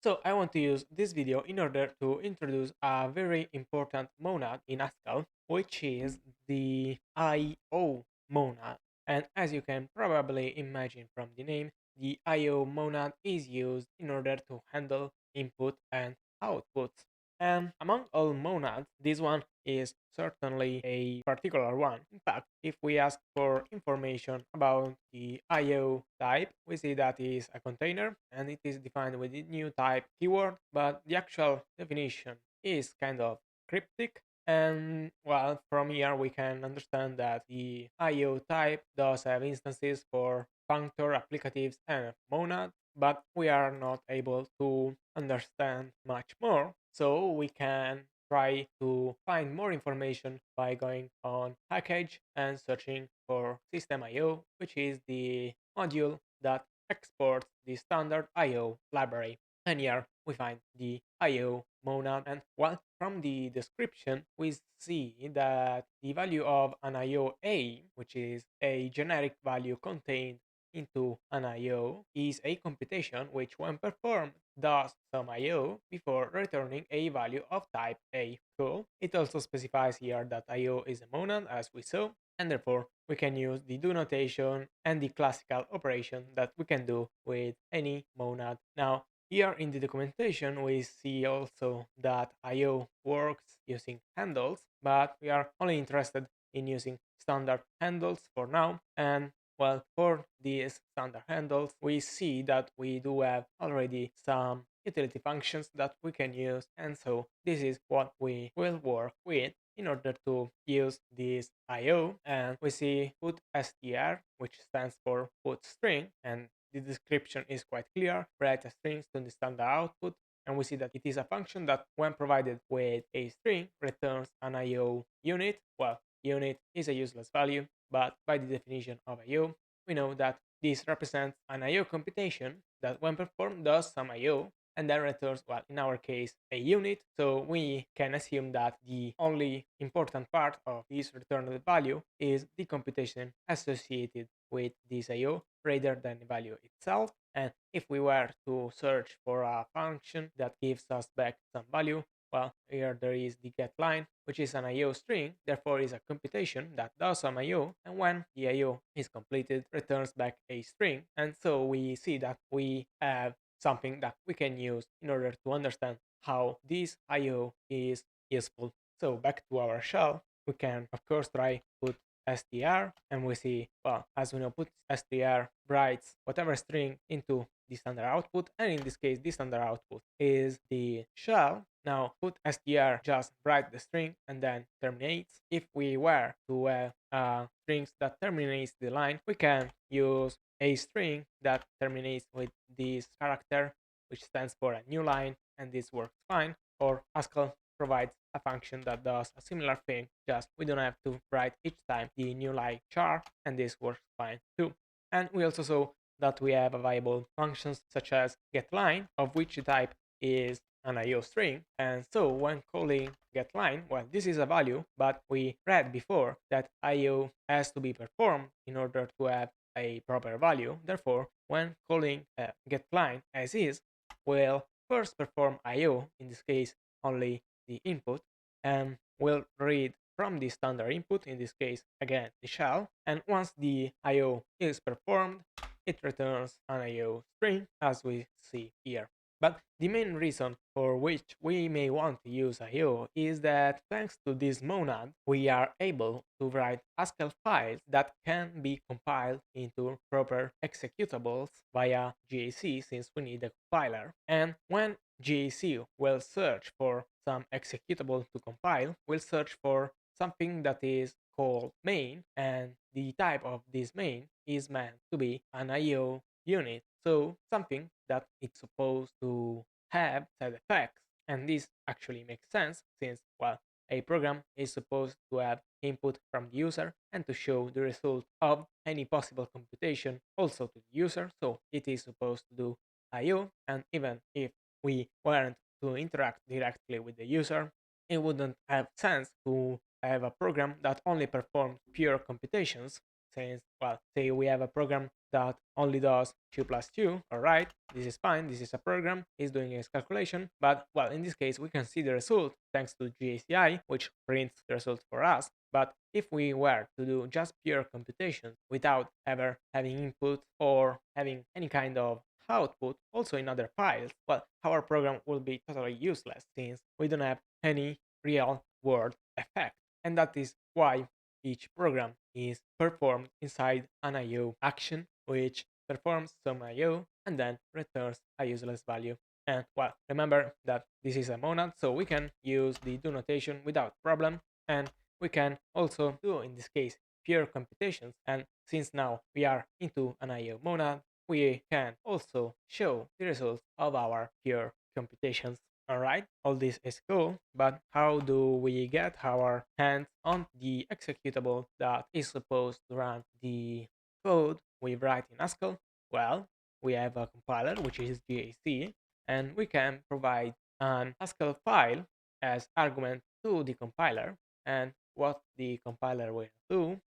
So I want to use this video in order to introduce a very important monad in Haskell, which is the I/O monad. And as you can probably imagine from the name, the I/O monad is used in order to handle input and output. And among all monads, this one is certainly a particular one. In fact, if we ask for information about the IO type, we see that it is a container and it is defined with the new type keyword, but the actual definition is kind of cryptic. And well, from here we can understand that the IO type does have instances for functor, applicatives, and monad, but we are not able to understand much more. So we can try to find more information by going on package and searching for system IO, which is the module that exports the standard IO library. And here we find the IO monad. And well, from the description, we see that the value of an IO A, which is a generic value contained into an IO, is a computation which, when performed, does some IO before returning a value of type A. Cool. It also specifies here that IO is a monad, as we saw, and therefore we can use the do notation and the classical operation that we can do with any monad. Now, here in the documentation, we see also that IO works using handles, but we are only interested in using standard handles for now. And well, for these standard handles, we see that we do have already some utility functions that we can use, and so this is what we will work with in order to use this IO. And we see put str, which stands for put string, and the description is quite clear. Write a string to the standard output, and we see that it is a function that, when provided with a string, returns an IO unit. Well, unit is a useless value, but by the definition of IO, we know that this represents an IO computation that, when performed, does some IO and then returns, well, in our case, a unit. So we can assume that the only important part of this returned value is the computation associated with this IO rather than the value itself. And if we were to search for a function that gives us back some value, well, here there is the get line, which is an IO string, therefore is a computation that does some IO, and when the IO is completed, returns back a string. And so we see that we have something that we can use in order to understand how this IO is useful. So back to our shell, we can of course try put str, and we see, well, as we know, put str writes whatever string into the standard output, and in this case the standard output is the shell. Now put str just write the string and then terminates. If we were to have strings that terminates the line, we can use a string that terminates with this character, which stands for a new line, and this works fine. Or Haskell provides a function that does a similar thing, just we don't have to write each time the new line char, and this works fine too. And we also saw that we have available functions such as getLine, of which the type is an IO string. And so when calling getLine, well, this is a value, but we read before that IO has to be performed in order to have a proper value. Therefore, when calling getLine as is, we'll first perform IO, in this case only the input, and we'll read from the standard input, in this case again the shell, and once the IO is performed, it returns an IO string, as we see here. But the main reason for which we may want to use IO is that, thanks to this monad, we are able to write Haskell files that can be compiled into proper executables via GAC, since we need a compiler. And when GAC will search for some executable to compile, we'll search for something that is called main, and the type of this main is meant to be an IO unit, so something that it's supposed to have side effects. And this actually makes sense, since, well, a program is supposed to have input from the user and to show the result of any possible computation also to the user, so it is supposed to do IO. And even if we weren't to interact directly with the user, it wouldn't have sense to have a program that only performs pure computations, since, well, say we have a program that only does 2 plus 2, all right, this is fine, this is a program, it's doing its calculation, but, well, in this case, we can see the result thanks to GACI, which prints the result for us. But if we were to do just pure computations without ever having input or having any kind of output also in other files, well, our program will be totally useless since we don't have any real world effect. And that is why each program is performed inside an IO action, which performs some IO and then returns a useless value. And, well, remember that this is a monad, so we can use the do notation without problem, and we can also do, in this case, pure computations. And since now we are into an IO monad, we can also show the results of our pure computations. All right, all this is cool, but how do we get our hands on the executable that is supposed to run the code we write in Haskell? Well, we have a compiler, which is GAC, and we can provide an Haskell file as argument to the compiler. And what the compiler will do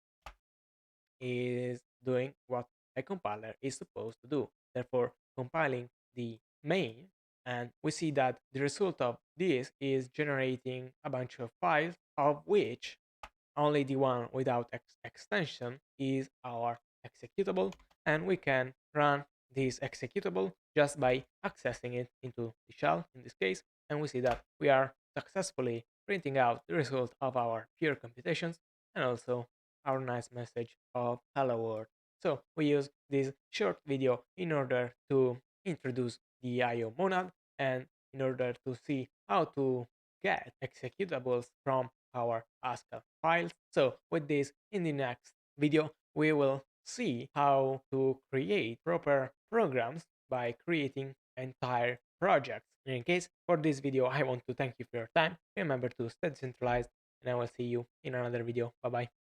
is doing what a compiler is supposed to do. Therefore, compiling the main, and we see that the result of this is generating a bunch of files, of which only the one without extension is our executable, and we can run this executable just by accessing it into the shell in this case, and we see that we are successfully printing out the result of our pure computations and also our nice message of hello world. So we use this short video in order to introduce the IO monad and in order to see how to get executables from our Haskell files. So with this, in the next video, we will see how to create proper programs by creating entire projects. In case, for this video, I want to thank you for your time. Remember to stay decentralized, and I will see you in another video. Bye bye.